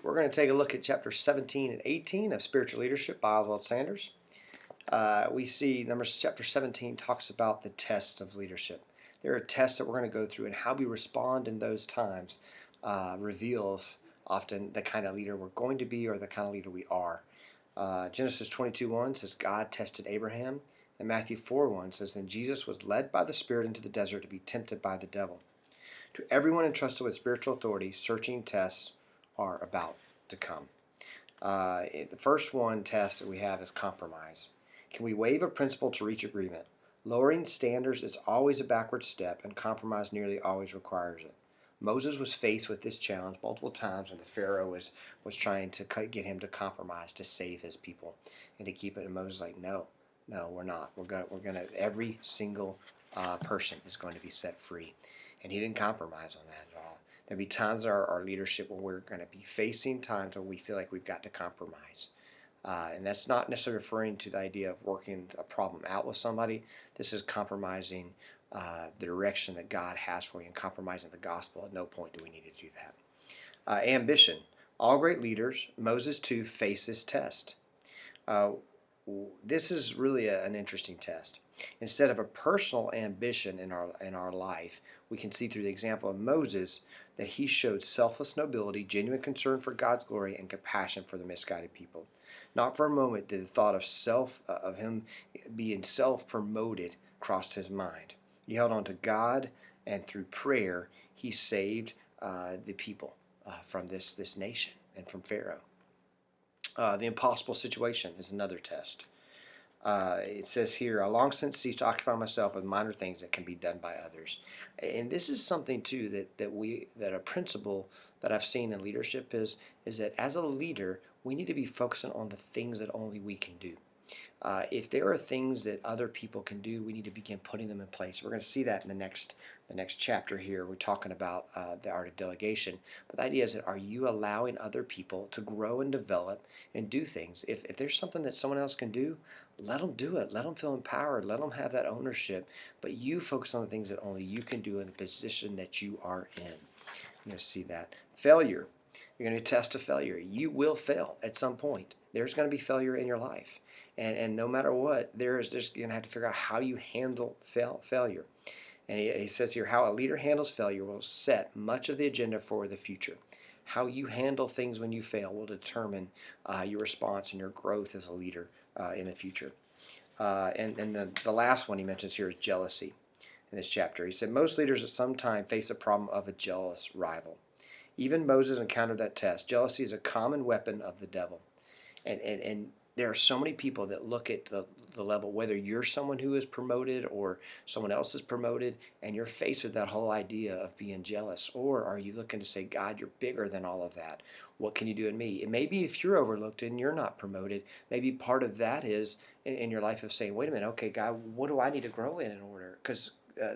we're going to take a look at chapter 17 and 18 of Spiritual Leadership by Oswald Sanders. We see chapter 17 talks about the tests of leadership. There are tests that we're going to go through, and how we respond in those times reveals often the kind of leader we're going to be or the kind of leader we are. Genesis 22:1 says God tested Abraham, and Matthew 4:1 says then Jesus was led by the Spirit into the desert to be tempted by the devil. To everyone entrusted with spiritual authority, searching tests are about to come. The first test that we have is compromise. Can we waive a principle to reach agreement? Lowering standards is always a backward step, and compromise nearly always requires it. Moses was faced with this challenge multiple times when the Pharaoh was trying to get him to compromise to save his people and to keep it. And Moses was like, no, we're not. We're gonna. Every single person is going to be set free, and he didn't compromise on that at all. There'll be times in our leadership where we're going to be facing times where we feel like we've got to compromise. And that's not necessarily referring to the idea of working a problem out with somebody. This is compromising the direction that God has for you and compromising the gospel. At no point do we need to do that. Ambition. All great leaders, Moses too, face this test. This is really an interesting test. Instead of a personal ambition in our life, we can see through the example of Moses that he showed selfless nobility, genuine concern for God's glory, and compassion for the misguided people. Not for a moment did the thought of him being self-promoted cross his mind. He held on to God, and through prayer, he saved the people from this nation and from Pharaoh. The impossible situation is another test. It says here, I long since ceased to occupy myself with minor things that can be done by others. And this is something too that a principle that I've seen in leadership is that as a leader, we need to be focusing on the things that only we can do. If there are things that other people can do, we need to begin putting them in place. We're going to see that in the next chapter here. We're talking about the art of delegation. But the idea is that are you allowing other people to grow and develop and do things? If there's something that someone else can do, let them do it. Let them feel empowered. Let them have that ownership. But you focus on the things that only you can do in the position that you are in. You're going to see that. Failure. You're going to test a failure. You will fail at some point. There's going to be failure in your life. And no matter what, you're going to have to figure out how you handle failure. And he says here, how a leader handles failure will set much of the agenda for the future. How you handle things when you fail will determine your response and your growth as a leader in the future. And the last one he mentions here is jealousy in this chapter. He said, most leaders at some time face the problem of a jealous rival. Even Moses encountered that test. Jealousy is a common weapon of the devil. And there are so many people that look at the level, whether you're someone who is promoted or someone else is promoted, and you're faced with that whole idea of being jealous. Or are you looking to say, God, you're bigger than all of that. What can you do in me? And maybe if you're overlooked and you're not promoted, maybe part of that is in your life of saying, wait a minute, okay, God, what do I need to grow in order? Because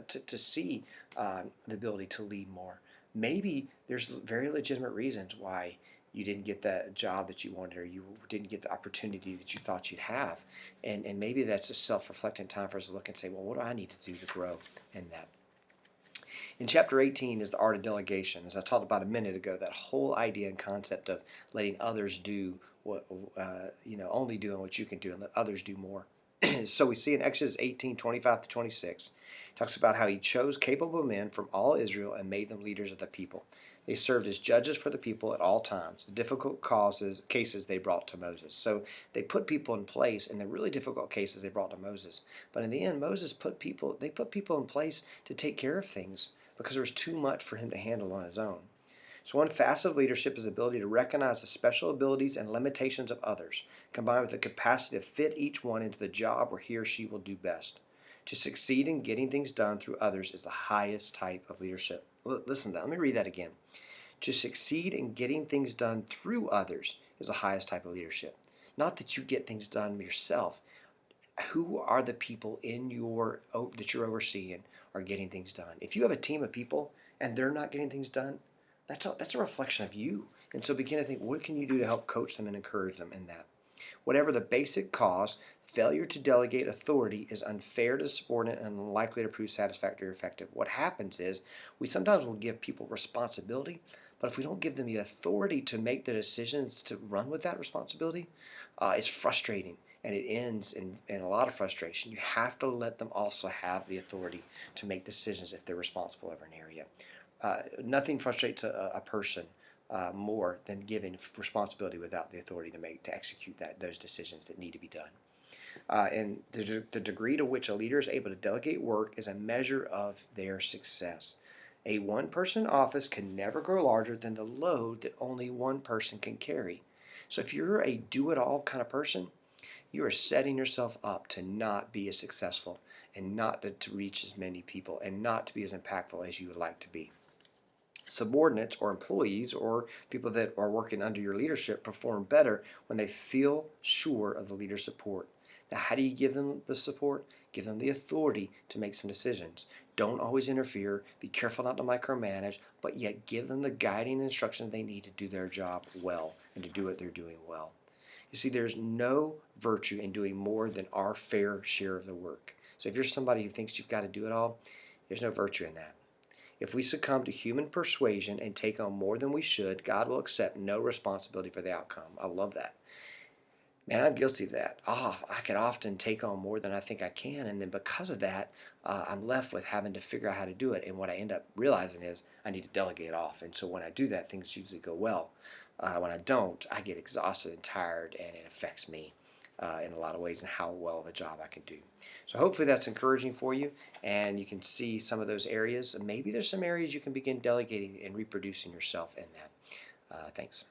to see the ability to lead more. Maybe there's very legitimate reasons why you didn't get that job that you wanted, or you didn't get the opportunity that you thought you'd have. And maybe that's a self-reflecting time for us to look and say, well, what do I need to do to grow in that? In chapter 18 is the art of delegation. As I talked about a minute ago, that whole idea and concept of letting others do what, only doing what you can do and let others do more. So we see in Exodus 18:25-26, talks about how he chose capable men from all Israel and made them leaders of the people. They served as judges for the people at all times, the difficult cases they brought to Moses. So they put people in place in the really difficult cases they brought to Moses. But in the end, Moses put people in place to take care of things because there was too much for him to handle on his own. So one facet of leadership is the ability to recognize the special abilities and limitations of others, combined with the capacity to fit each one into the job where he or she will do best. To succeed in getting things done through others is the highest type of leadership. Listen to that. Let me read that again. To succeed in getting things done through others is the highest type of leadership. Not that you get things done yourself. Who are the people that you're overseeing are getting things done? If you have a team of people and they're not getting things done, that's a reflection of you. And so begin to think, what can you do to help coach them and encourage them in that? Whatever the basic cause, failure to delegate authority is unfair to the subordinate and unlikely to prove satisfactory or effective. What happens is we sometimes will give people responsibility, But if we don't give them the authority to make the decisions to run with that responsibility, it's frustrating and it ends in a lot of frustration. You have to let them also have the authority to make decisions if they're responsible over an area. Nothing frustrates a person more than giving responsibility without the authority to execute those decisions that need to be done. And the degree to which a leader is able to delegate work is a measure of their success. A one-person office can never grow larger than the load that only one person can carry. So if you're a do-it-all kind of person, you are setting yourself up to not be as successful and not to reach as many people and not to be as impactful as you would like to be. Subordinates or employees or people that are working under your leadership perform better when they feel sure of the leader's support. Now, how do you give them the support? Give them the authority to make some decisions. Don't always interfere. Be careful not to micromanage, but yet give them the guiding instructions they need to do their job well and to do what they're doing well. You see, there's no virtue in doing more than our fair share of the work. So if you're somebody who thinks you've got to do it all, there's no virtue in that. If we succumb to human persuasion and take on more than we should, God will accept no responsibility for the outcome. I love that. Man, I'm guilty of that. I can often take on more than I think I can, and then because of that, I'm left with having to figure out how to do it. And what I end up realizing is I need to delegate off. And so when I do that, things usually go well. When I don't, I get exhausted and tired, and it affects me in a lot of ways and how well the job I can do. So hopefully that's encouraging for you, and you can see some of those areas. Maybe there's some areas you can begin delegating and reproducing yourself in that. Thanks.